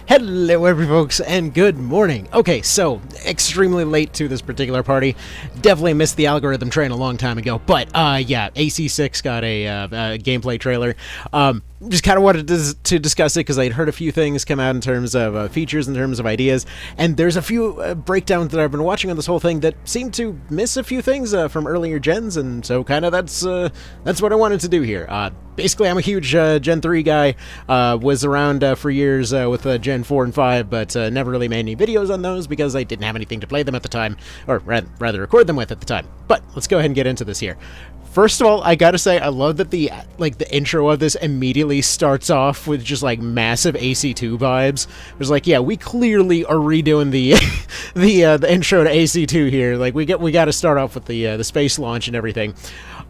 Hello everybody folks, and good morning. Okay, so, extremely late to this particular party. Definitely missed the algorithm train a long time ago, but, yeah, AC6 got a gameplay trailer. Just kind of wanted to discuss it because I'd heard a few things come out in terms of features, in terms of ideas, and there's a few breakdowns that I've been watching on this whole thing that seem to miss a few things from earlier gens, and so kind of that's what I wanted to do here. Basically, I'm a huge Gen 3 guy, was around for years with Gen 4 and 5, but never really made any videos on those because I didn't have anything to play them at the time, or rather record them with at the time. But let's go ahead and get into this here. First of all, I gotta say, I love that the intro of this immediately starts off with just, like, massive AC2 vibes. It was like, yeah, we clearly are redoing the the intro to AC2 here. Like, we gotta start off with the space launch and everything.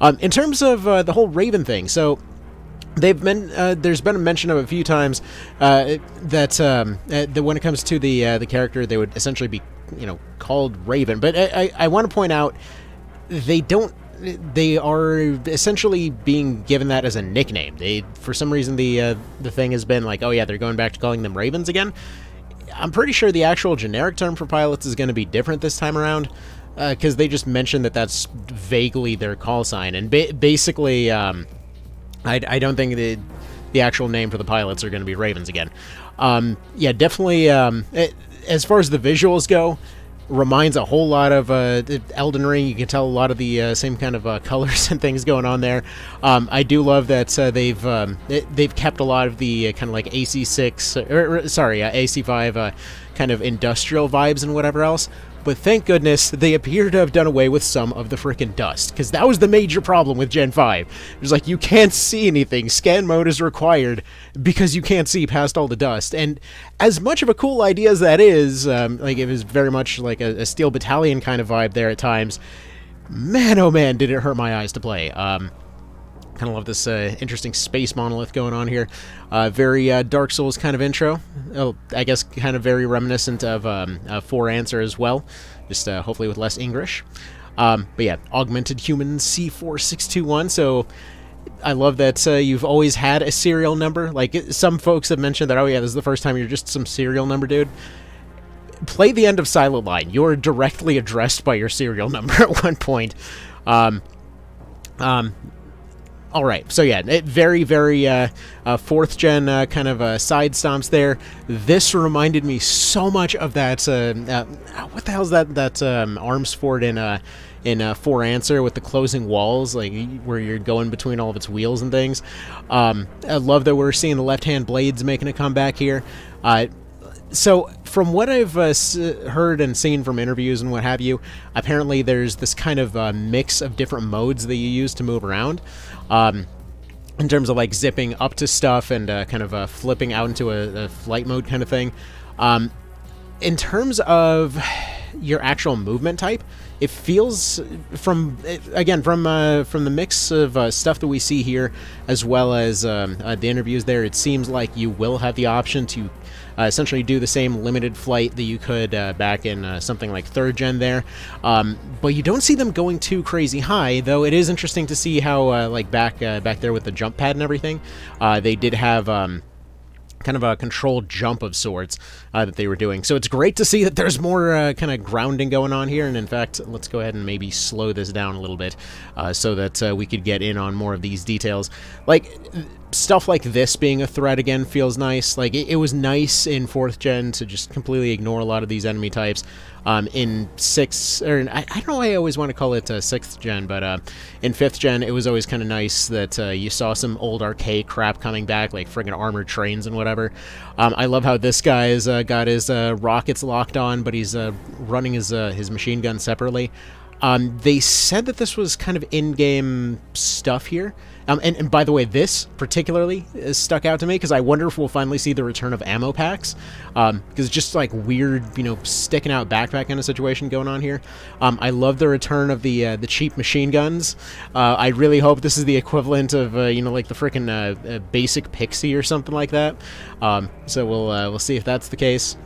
In terms of the whole Raven thing, so there's been a mention of a few times that when it comes to the character, they would essentially be, called Raven. But I want to point out they are essentially being given that as a nickname. For some reason, the thing has been like, oh yeah, they're going back to calling them Ravens again. I'm pretty sure the actual generic term for pilots is going to be different this time around, because they just mentioned that that's vaguely their call sign, and basically, I don't think the actual name for the pilots are going to be Ravens again. Yeah, definitely. As far as the visuals go, reminds a whole lot of Elden Ring. You can tell a lot of the same kind of colors and things going on there. I do love that they've kept a lot of the kind of like AC6, AC5 kind of industrial vibes and whatever else. But thank goodness they appear to have done away with some of the frickin' dust, because that was the major problem with Gen 5. It was like, you can't see anything. Scan mode is required because you can't see past all the dust. And as much of a cool idea as that is, like, it was very much like a Steel Battalion kind of vibe there at times. Man, oh man, did it hurt my eyes to play. Kind of love this interesting space monolith going on here. Very Dark Souls kind of intro. Oh, I guess kind of very reminiscent of For Answer as well. Just hopefully with less English. But yeah, Augmented Human C4621. So I love that you've always had a serial number. Like, some folks have mentioned that, oh yeah, this is the first time you're just some serial number dude. Play the end of Silent Line. You're directly addressed by your serial number at one point. Alright, so yeah, very, very 4th gen kind of side stomps there. This reminded me so much of that, what the hell is that arms fort in For Answer with the closing walls, like where you're going between all of its wheels and things. I love that we're seeing the left-hand blades making a comeback here. So, from what I've heard and seen from interviews and what have you, apparently there's this kind of mix of different modes that you use to move around. In terms of, like, zipping up to stuff and kind of flipping out into a flight mode kind of thing. In terms of your actual movement type, it feels, from the mix of stuff that we see here, as well as the interviews there, it seems like you will have the option to essentially do the same limited flight that you could back in something like 3rd gen there. But you don't see them going too crazy high, though it is interesting to see how, like, back there with the jump pad and everything, they did have kind of a controlled jump of sorts that they were doing. So it's great to see that there's more kind of grounding going on here, and in fact, let's go ahead and maybe slow this down a little bit so that we could get in on more of these details. Like, stuff like this being a threat again feels nice. Like, it was nice in 4th gen to just completely ignore a lot of these enemy types. In 6th, or I don't know why I always want to call it 6th gen, but in 5th gen, it was always kind of nice that you saw some old arcade crap coming back, like friggin' armored trains and whatever. I love how this guy's got his rockets locked on, but he's running his machine gun separately. They said that this was kind of in-game stuff here. And by the way, this particularly stuck out to me because I wonder if we'll finally see the return of ammo packs. Because it's just like weird, sticking out backpack kind of situation going on here. I love the return of the cheap machine guns. I really hope this is the equivalent of like the frickin' basic Pixie or something like that. So we'll see if that's the case.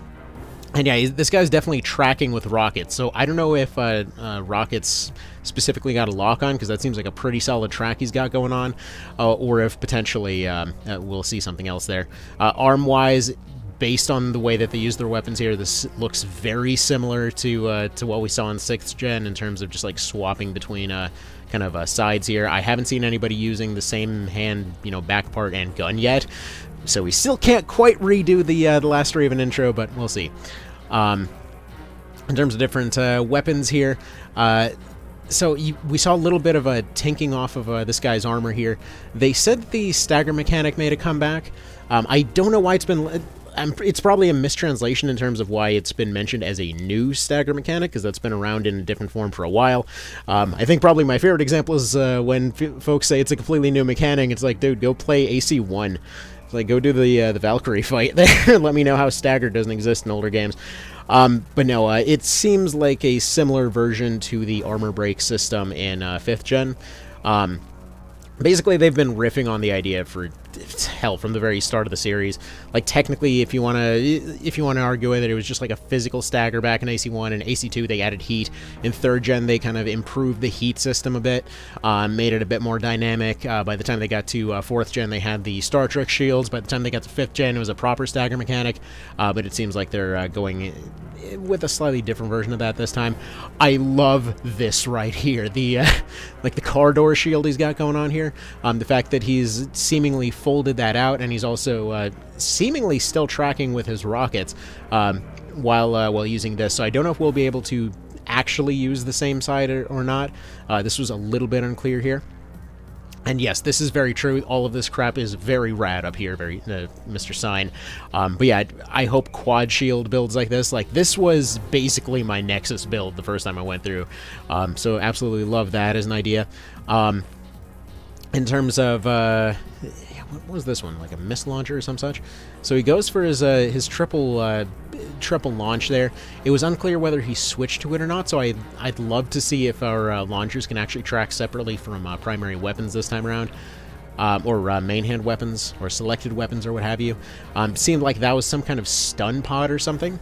And yeah, this guy's definitely tracking with rockets, so I don't know if rockets specifically got a lock on, because that seems like a pretty solid track he's got going on, or if potentially we'll see something else there. Arm-wise, based on the way that they use their weapons here, this looks very similar to what we saw in 6th Gen in terms of just like swapping between kind of sides here. I haven't seen anybody using the same hand, you know, back part and gun yet, so we still can't quite redo the last Raven intro, but we'll see. In terms of different weapons here, so we saw a little bit of a tinking off of this guy's armor here. They said that the stagger mechanic made a comeback. I don't know why it's been... it's probably a mistranslation in terms of why it's been mentioned as a new stagger mechanic, because that's been around in a different form for a while. I think probably my favorite example is when folks say it's a completely new mechanic. It's like, dude, go play AC1. It's like, go do the Valkyrie fight there. Let me know how stagger doesn't exist in older games. But no, it seems like a similar version to the armor break system in 5th Gen. Basically, they've been riffing on the idea for hell from the very start of the series. Like, technically, if you want to argue that it was just like a physical stagger back in AC1 and AC2, they added heat. In 3rd Gen, they kind of improved the heat system a bit, made it a bit more dynamic. By the time they got to 4th Gen, they had the Star Trek shields. By the time they got to 5th Gen, it was a proper stagger mechanic. But it seems like they're going with a slightly different version of that this time. I love this right here. The like the car door shield he's got going on here. The fact that he's seemingly folded that out, and he's also seemingly still tracking with his rockets while using this. So I don't know if we'll be able to actually use the same side or not. This was a little bit unclear here. And yes, this is very true. All of this crap is very rad up here, very Mr. Sign. But yeah, I hope quad shield builds like this was basically my Nexus build the first time I went through. So absolutely love that as an idea. In terms of what was this one, like a missile launcher or some such? So he goes for his triple launch there. It was unclear whether he switched to it or not, so I'd love to see if our launchers can actually track separately from primary weapons this time around, or main hand weapons, or selected weapons, or what have you. Seemed like that was some kind of stun pod or something.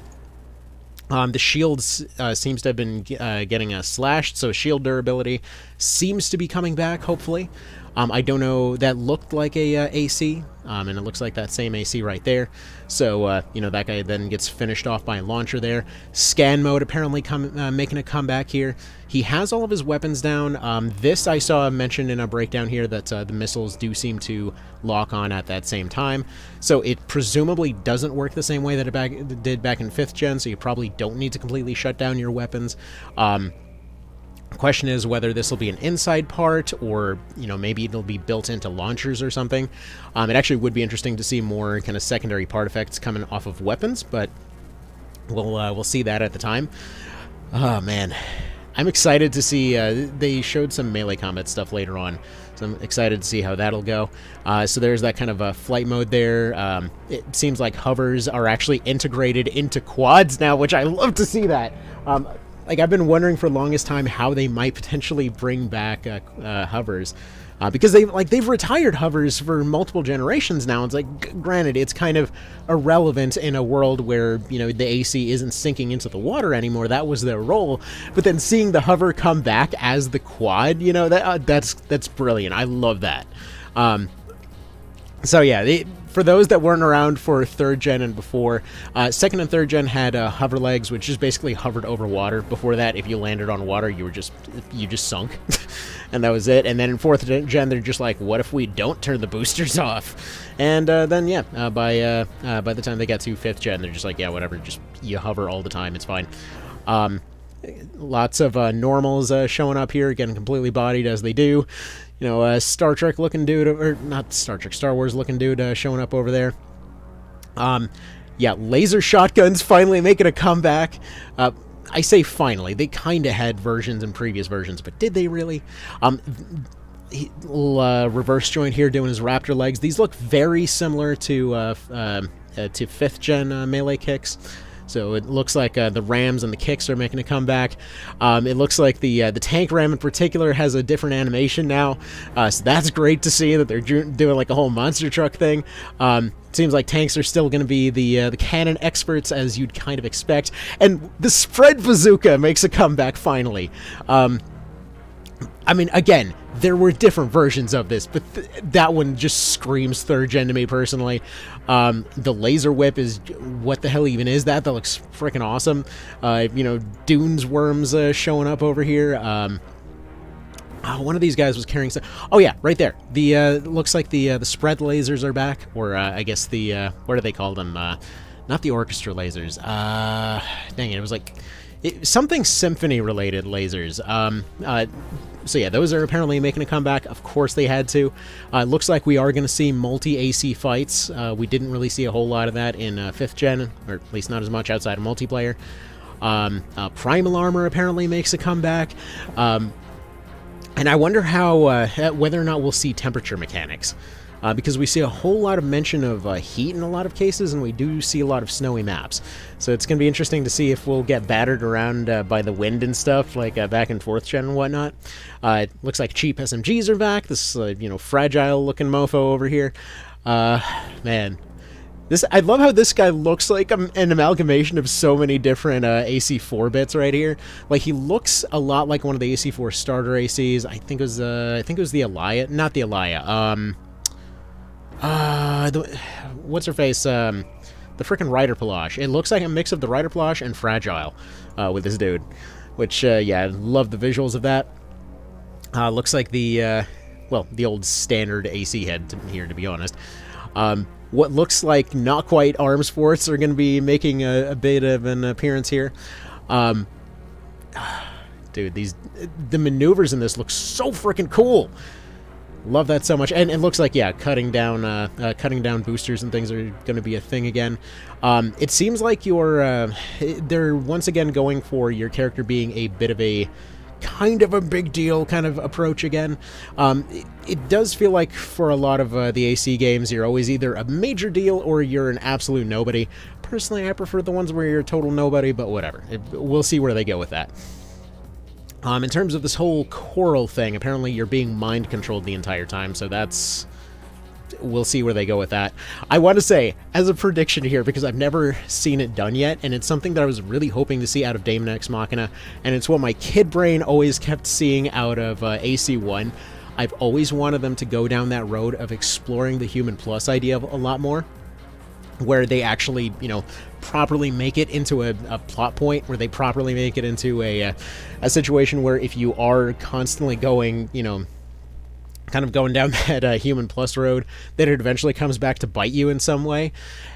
The shield seems to have been getting slashed, so shield durability seems to be coming back, hopefully. I don't know, that looked like a AC, and it looks like that same AC right there. So, you know, that guy then gets finished off by a launcher there. Scan mode apparently making a comeback here. He has all of his weapons down. This I saw mentioned in a breakdown here that the missiles do seem to lock on at that same time. So it presumably doesn't work the same way that it did back in 5th Gen, so you probably don't need to completely shut down your weapons. Question is whether this will be an inside part, or, you know, maybe it'll be built into launchers or something. It actually would be interesting to see more kind of secondary part effects coming off of weapons, but we'll see that at the time. Oh man, I'm excited to see. They showed some melee combat stuff later on, so I'm excited to see how that'll go. So there's that kind of a flight mode there. It seems like hovers are actually integrated into quads now, which I love to see that. Like, I've been wondering for the longest time how they might potentially bring back hovers, because they've retired hovers for multiple generations now. It's like, granted, it's kind of irrelevant in a world where, you know, the AC isn't sinking into the water anymore. That was their role. But then seeing the hover come back as the quad, you know, that's brilliant. I love that. So yeah, for those that weren't around for 3rd Gen and before, 2nd and 3rd Gen had hover legs, which just basically hovered over water. Before that, if you landed on water, you just sunk, and that was it. And then in 4th Gen, they're just like, what if we don't turn the boosters off? And then yeah, by the time they got to 5th Gen, they're just like, yeah, whatever, just you hover all the time, it's fine. Lots of normals showing up here, getting completely bodied as they do. You know, Star Trek looking dude, or not Star Trek, Star Wars looking dude showing up over there. Yeah, laser shotguns finally making a comeback. I say finally, they kind of had versions in previous versions, but did they really? Reverse joint here doing his raptor legs. These look very similar to 5th Gen melee kicks. So it looks like the rams and the kicks are making a comeback. It looks like the tank ram in particular has a different animation now. So that's great to see that they're doing like a whole monster truck thing. Seems like tanks are still going to be the cannon experts, as you'd kind of expect. And the spread bazooka makes a comeback finally. I mean, again, there were different versions of this, but that one just screams third gen to me personally. The laser whip is, what the hell even is that? That looks freaking awesome. You know, Dune's worms showing up over here. One of these guys was carrying some. Oh yeah, right there. The looks like the spread lasers are back, or I guess the what do they call them? Not the orchestra lasers. Dang it, it was like something symphony related lasers. So yeah, those are apparently making a comeback. Of course they had to. Looks like we are going to see multi-AC fights. We didn't really see a whole lot of that in 5th gen, or at least not as much outside of multiplayer. Primal armor apparently makes a comeback. And I wonder how whether or not we'll see temperature mechanics. Because we see a whole lot of mention of heat in a lot of cases, and we do see a lot of snowy maps. So it's going to be interesting to see if we'll get battered around by the wind and stuff, like back in 4th gen and whatnot. It looks like cheap SMGs are back. This, you know, fragile-looking mofo over here. Man. I love how this guy looks like an amalgamation of so many different AC4 bits right here. Like, he looks a lot like one of the AC4 starter ACs. I think it was the Elia. Not the Elia. What's her face? The frickin' Rider Pelage. It looks like a mix of the Rider Pelage and Fragile with this dude. Which, yeah, I love the visuals of that. Looks like the, well, the old standard AC head here, to be honest. What looks like not quite Arms Force are going to be making a bit of an appearance here. Dude, the maneuvers in this look so freaking cool. Love that so much, and it looks like, yeah, cutting down boosters and things are going to be a thing again. It seems like they're once again going for your character being a bit of a kind of a big deal kind of approach again. It does feel like for a lot of the AC games, you're always either a major deal or you're an absolute nobody. Personally, I prefer the ones where you're a total nobody, but whatever. We'll see where they go with that. In terms of this whole coral thing, apparently you're being mind-controlled the entire time, so that's... We'll see where they go with that. I want to say, as a prediction here, because I've never seen it done yet, and it's something that I was really hoping to see out of Daemon X Machina, and it's what my kid brain always kept seeing out of AC1. I've always wanted them to go down that road of exploring the Human Plus idea a lot more, where they actually, you know, properly make it into a plot point, where they properly make it into a situation where if you are constantly going, you know, kind of going down that Human Plus road, that it eventually comes back to bite you in some way.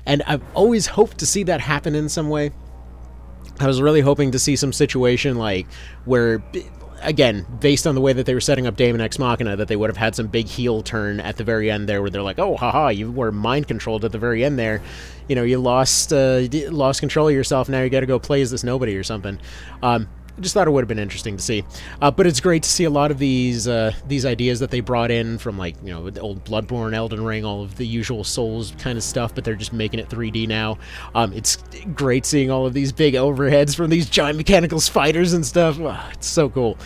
And I've always hoped to see that happen in some way. I was really hoping to see some situation like where, again, based on the way that they were setting up Daemon X Machina, that they would have had some big heel turn at the very end there, where they're like, oh, haha, you were mind-controlled at the very end there. You know, you lost control of yourself, now you gotta go play as this nobody or something. I just thought it would have been interesting to see. But it's great to see a lot of these ideas that they brought in from, like, you know, the old Bloodborne, Elden Ring, all of the usual Souls kind of stuff, but they're just making it 3D now. It's great seeing all of these big overheads from these giant mechanical spiders and stuff. It's so cool.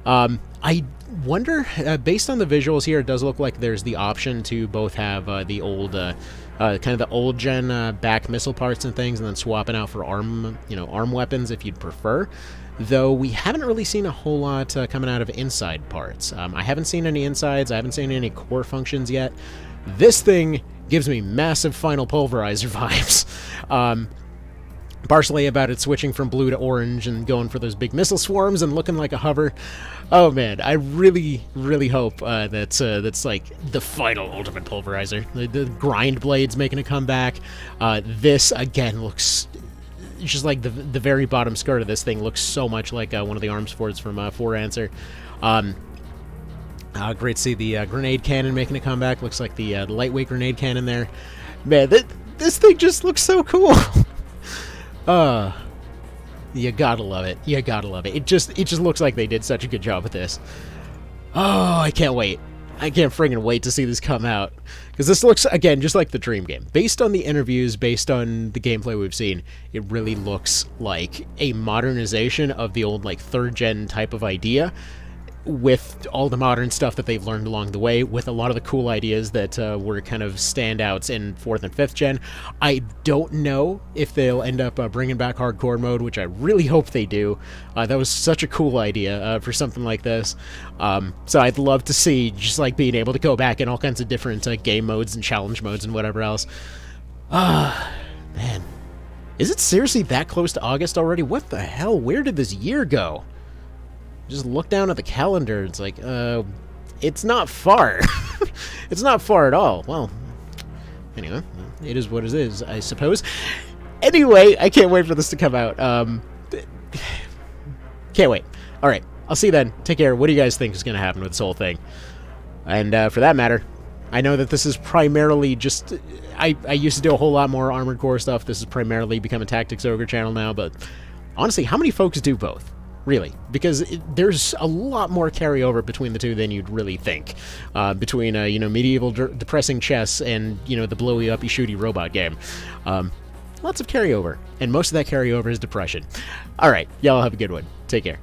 I wonder, based on the visuals here, it does look like there's the option to both have the old... kind of the old gen back missile parts and things, and then swapping out for arm weapons if you'd prefer. Though we haven't really seen a whole lot coming out of inside parts. I haven't seen any insides, I haven't seen any core functions yet. This thing gives me massive Final Pulverizer vibes. Partially about it switching from blue to orange and going for those big missile swarms and looking like a hover. Oh man, I really, really hope that's like the final ultimate pulverizer. The grind blades making a comeback. This again looks just like the very bottom skirt of this thing looks so much like one of the arms forts from 4 Answer. Great to see the grenade cannon making a comeback. Looks like the lightweight grenade cannon there. Man, this thing just looks so cool. You gotta love it. You gotta love it. It just looks like they did such a good job with this. Oh, I can't wait. I can't friggin' wait to see this come out. Because this looks, again, just like the Dream game. Based on the interviews, based on the gameplay we've seen, it really looks like a modernization of the old, like, 3rd gen type of idea. with all the modern stuff that they've learned along the way, with a lot of the cool ideas that were kind of standouts in 4th and 5th gen. I don't know if they'll end up bringing back hardcore mode, which I really hope they do. That was such a cool idea for something like this. So I'd love to see just like being able to go back in all kinds of different game modes and challenge modes and whatever else. Man. Is it seriously that close to August already? What the hell? Where did this year go? Just look down at the calendar. It's like, it's not far. It's not far at all. Well, anyway, it is what it is, I suppose. Anyway, I can't wait for this to come out. Can't wait. All right, I'll see you then. Take care. What do you guys think is going to happen with this whole thing? And for that matter, I know that this is primarily just... I used to do a whole lot more Armored Core stuff. This has primarily become a Tactics Ogre channel now, but honestly, how many folks do both? Really, because there's a lot more carryover between the two than you'd really think. Between, you know, medieval depressing chess and, you know, the blowy uppy shooty robot game. Lots of carryover, and most of that carryover is depression. Alright, y'all have a good one. Take care.